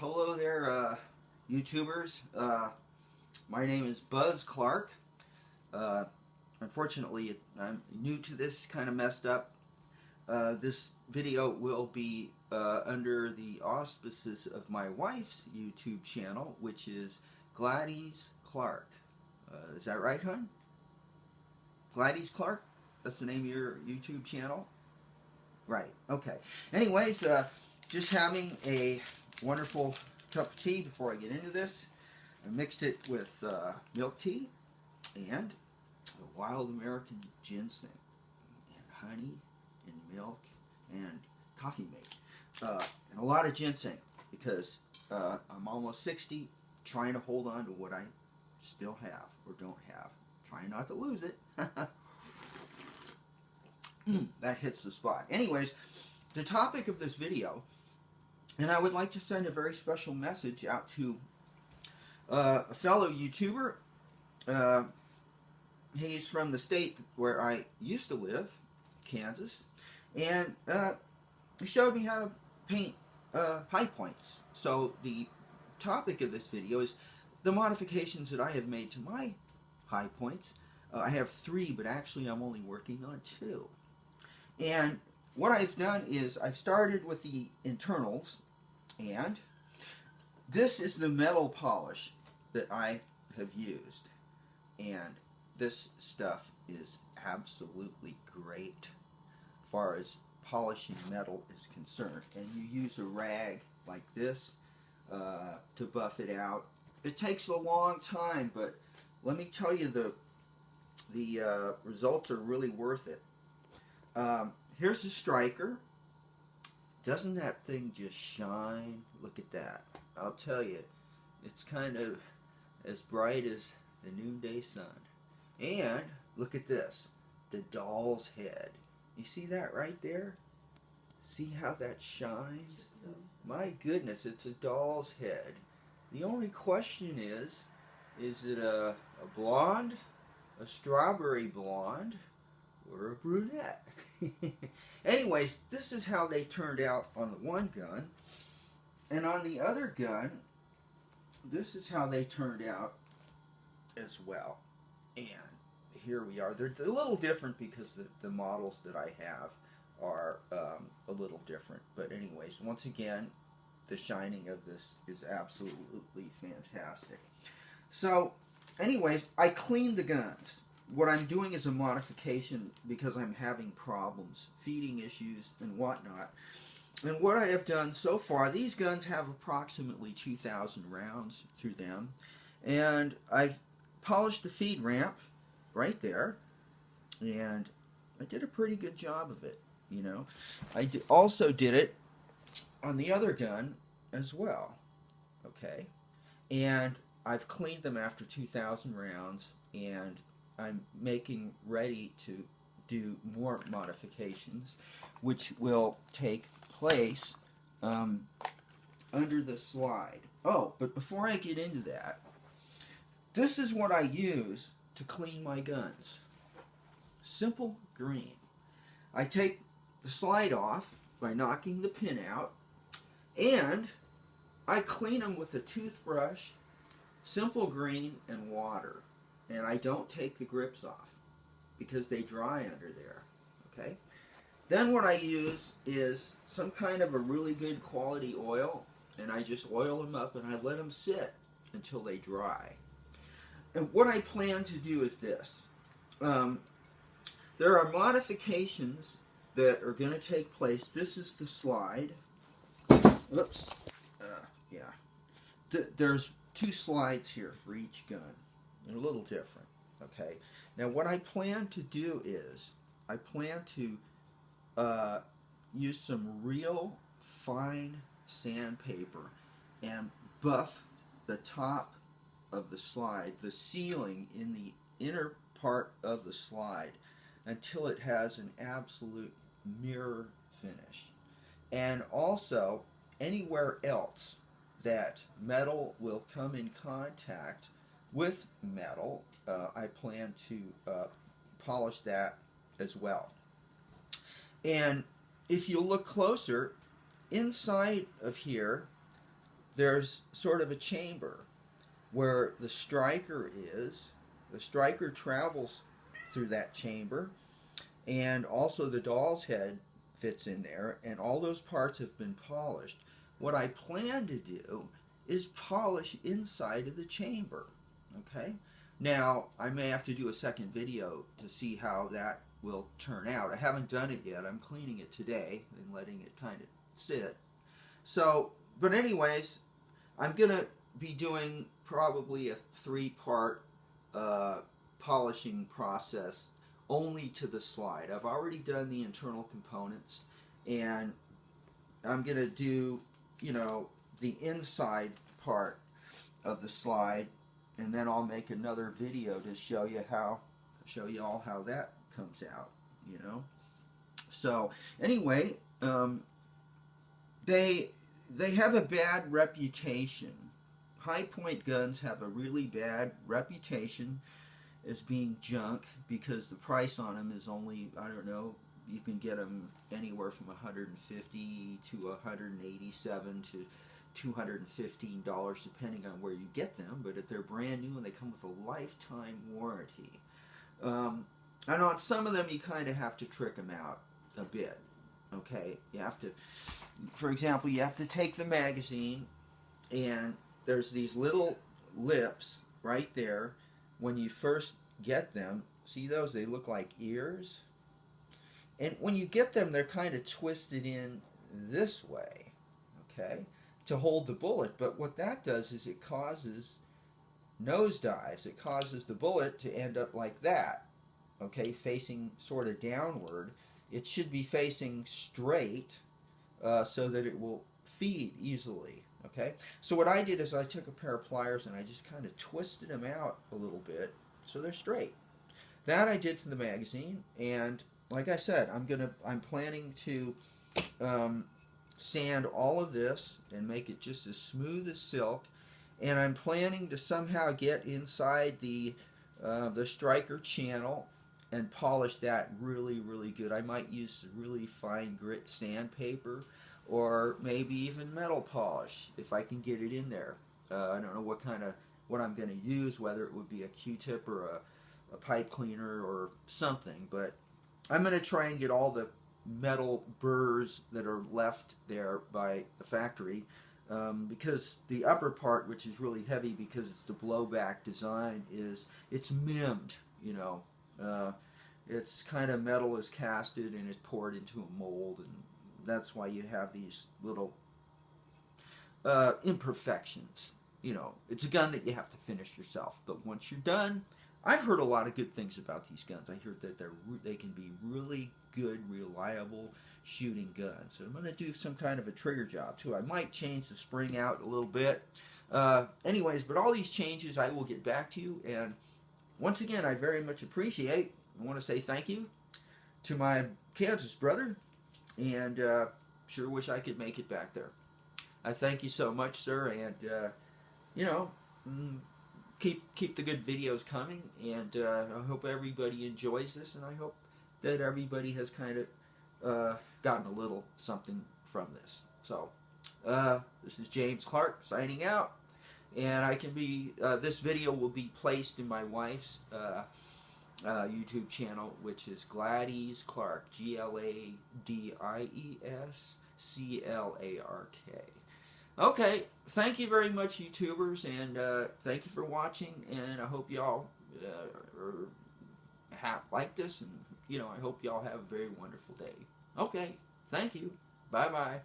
Hello there, YouTubers. My name is Buzz Clark. Uh, Unfortunately, I'm new to this, kind of messed up. This video will be under the auspices of my wife's YouTube channel, which is Gladys Clark. Is that right, hon? Gladys Clark? That's the name of your YouTube channel? Right, okay. Anyways, just having a wonderful cup of tea before I get into this. I mixed it with milk tea and wild American ginseng and honey and milk and coffee mate. And a lot of ginseng because I'm almost 60, trying to hold on to what I still have or don't have. Trying not to lose it. That hits the spot. Anyways, the topic of this video, and I would like to send a very special message out to a fellow YouTuber. He's from the state where I used to live, Kansas, and he showed me how to paint high points. So the topic of this video is the modifications that I have made to my high points. I have 3, but actually I'm only working on 2. And what I've done is I've started with the internals, and this is the metal polish that I have used. And this stuff is absolutely great as far as polishing metal is concerned. And you use a rag like this to buff it out. It takes a long time, but let me tell you, the results are really worth it. Here's the striker. Doesn't that thing just shine? Look at that. I'll tell you, it's kind of as bright as the noonday sun. And look at this, the doll's head. You see that right there? See how that shines? My goodness, it's a doll's head. The only question is it a blonde, a strawberry blonde, or a brunette? Anyways, this is how they turned out on the one gun. And on the other gun, this is how they turned out as well. And here we are. They're a little different because the models that I have are a little different. But anyways, once again, the shining of this is absolutely fantastic. So, anyways, I cleaned the guns. What I'm doing is a modification because I'm having problems, feeding issues and whatnot. And what I have done so far, these guns have approximately 2,000 rounds through them. And I've polished the feed ramp right there. And I did a pretty good job of it, you know. I also did it on the other gun as well. Okay. And I've cleaned them after 2,000 rounds, and I'm making ready to do more modifications, which will take place under the slide. Oh, but before I get into that, this is what I use to clean my guns. Simple green. I take the slide off by knocking the pin out, and I clean them with a toothbrush, simple green, and water. And I don't take the grips off because they dry under there. Okay? Then what I use is some kind of a really good quality oil, and I just oil them up and I let them sit until they dry. And what I plan to do is this. There are modifications that are going to take place. This is the slide. Oops. Yeah. There's 2 slides here for each gun. They're a little different. Okay. Now what I plan to do is I plan to use some real fine sandpaper and buff the top of the slide, the ceiling in the inner part of the slide, until it has an absolute mirror finish. And also anywhere else that metal will come in contact with metal, I plan to polish that as well. And if you look closer, inside of here there's sort of a chamber where the striker is. The striker travels through that chamber, and also the doll's head fits in there, and all those parts have been polished. What I plan to do is polish inside of the chamber. Okay? Now, I may have to do a second video to see how that will turn out. I haven't done it yet. I'm cleaning it today and letting it kind of sit. So, but anyways, I'm going to be doing probably a 3-part polishing process only to the slide. I've already done the internal components, and I'm going to do, you know, the inside part of the slide, and then I'll make another video to show you all how that comes out, you know. So anyway, they have a bad reputation. High point guns have a really bad reputation as being junk because the price on them is only, I don't know, you can get them anywhere from $150 to $187 to $215 depending on where you get them, but if they're brand new and they come with a lifetime warranty. And on some of them you kind of have to trick them out a bit. Okay, you have to, for example, you have to take the magazine, and there's these little lips right there when you first get them. See those? They look like ears. And when you get them, they're kind of twisted in this way, okay, to hold the bullet. But what that does is it causes nosedives. It causes the bullet to end up like that, okay, facing sort of downward. It should be facing straight so that it will feed easily, okay? So what I did is I took a pair of pliers and I just kind of twisted them out a little bit so they're straight. That I did to the magazine, and like I said, I'm planning to sand all of this and make it just as smooth as silk, and I'm planning to somehow get inside the striker channel and polish that really, really good. I might use really fine grit sandpaper, or maybe even metal polish if I can get it in there. I don't know what I'm going to use, whether it would be a Q-tip or a pipe cleaner or something, but I'm going to try and get all the metal burrs that are left there by the factory, because the upper part, which is really heavy because it's the blowback design, it's mimmed, you know. It's kind of metal is casted and it's poured into a mold, and that's why you have these little imperfections. You know, it's a gun that you have to finish yourself, but once you're done, I've heard a lot of good things about these guns. I heard that they can be really good, reliable shooting guns. So I'm going to do some kind of a trigger job too. I might change the spring out a little bit. Anyways, but all these changes I will get back to you, and once again, I very much appreciate. I want to say thank you to my Kansas brother, and sure wish I could make it back there. I thank you so much, sir, and you know, keep the good videos coming, and I hope everybody enjoys this, and I hope that everybody has kind of gotten a little something from this. So this is James Clark signing out, and I can be this video will be placed in my wife's YouTube channel, which is Gladys Clark, GLADIES CLARK. Okay, thank you very much, YouTubers, and thank you for watching, and I hope y'all like this, and you know, I hope y'all have a very wonderful day. Okay, thank you. Bye-bye.